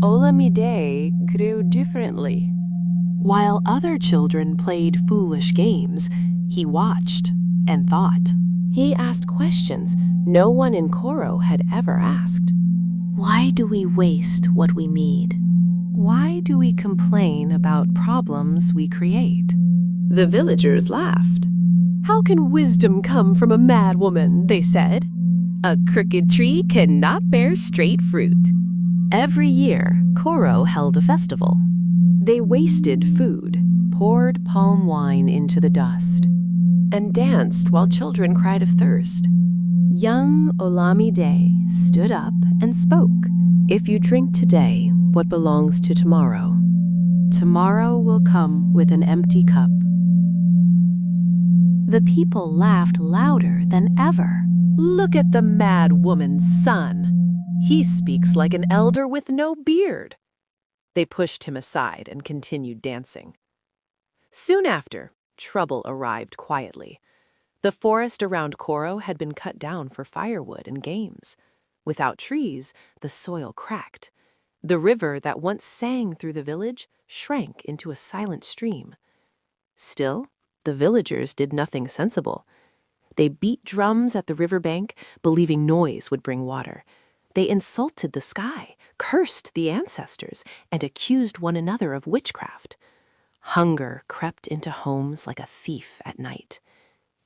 Olamide grew differently. While other children played foolish games, he watched and thought. He asked questions no one in Koro had ever asked. Why do we waste what we need? Why do we complain about problems we create? The villagers laughed. How can wisdom come from a mad woman, they said. A crooked tree cannot bear straight fruit. Every year, Koro held a festival. They wasted food, poured palm wine into the dust, and danced while children cried of thirst. Young Olamide stood up and spoke. If you drink today what belongs to tomorrow, tomorrow will come with an empty cup. The people laughed louder than ever. Look at the mad woman's son. He speaks like an elder with no beard. They pushed him aside and continued dancing. Soon after, trouble arrived quietly. The forest around Koro had been cut down for firewood and games. Without trees, the soil cracked. The river that once sang through the village shrank into a silent stream. Still, the villagers did nothing sensible. They beat drums at the riverbank, believing noise would bring water. They insulted the sky, cursed the ancestors, and accused one another of witchcraft. Hunger crept into homes like a thief at night.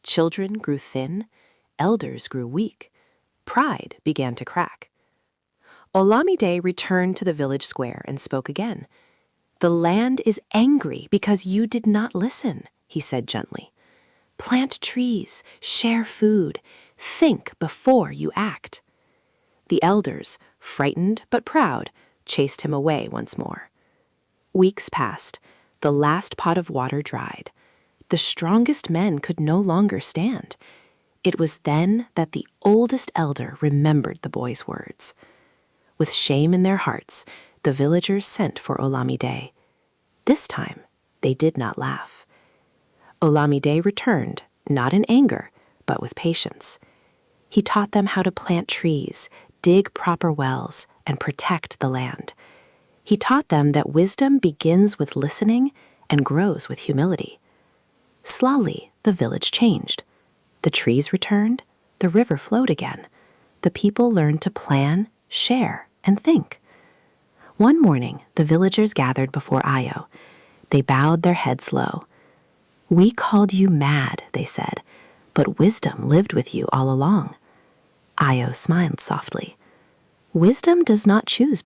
Children grew thin, elders grew weak. Pride began to crack. Olamide returned to the village square and spoke again. "The land is angry because you did not listen," he said gently. "Plant trees, share food, think before you act." The elders, frightened but proud, chased him away once more. Weeks passed. The last pot of water dried. The strongest men could no longer stand. It was then that the oldest elder remembered the boy's words. With shame in their hearts, the villagers sent for Olamide. This time, they did not laugh. Olamide returned, not in anger, but with patience. He taught them how to plant trees, dig proper wells, and protect the land. He taught them that wisdom begins with listening and grows with humility. Slowly, the village changed. The trees returned, the river flowed again. The people learned to plan, share, and think. One morning, the villagers gathered before Ayo. They bowed their heads low. "We called you mad," they said, "but wisdom lived with you all along." Ayo smiled softly. "Wisdom does not choose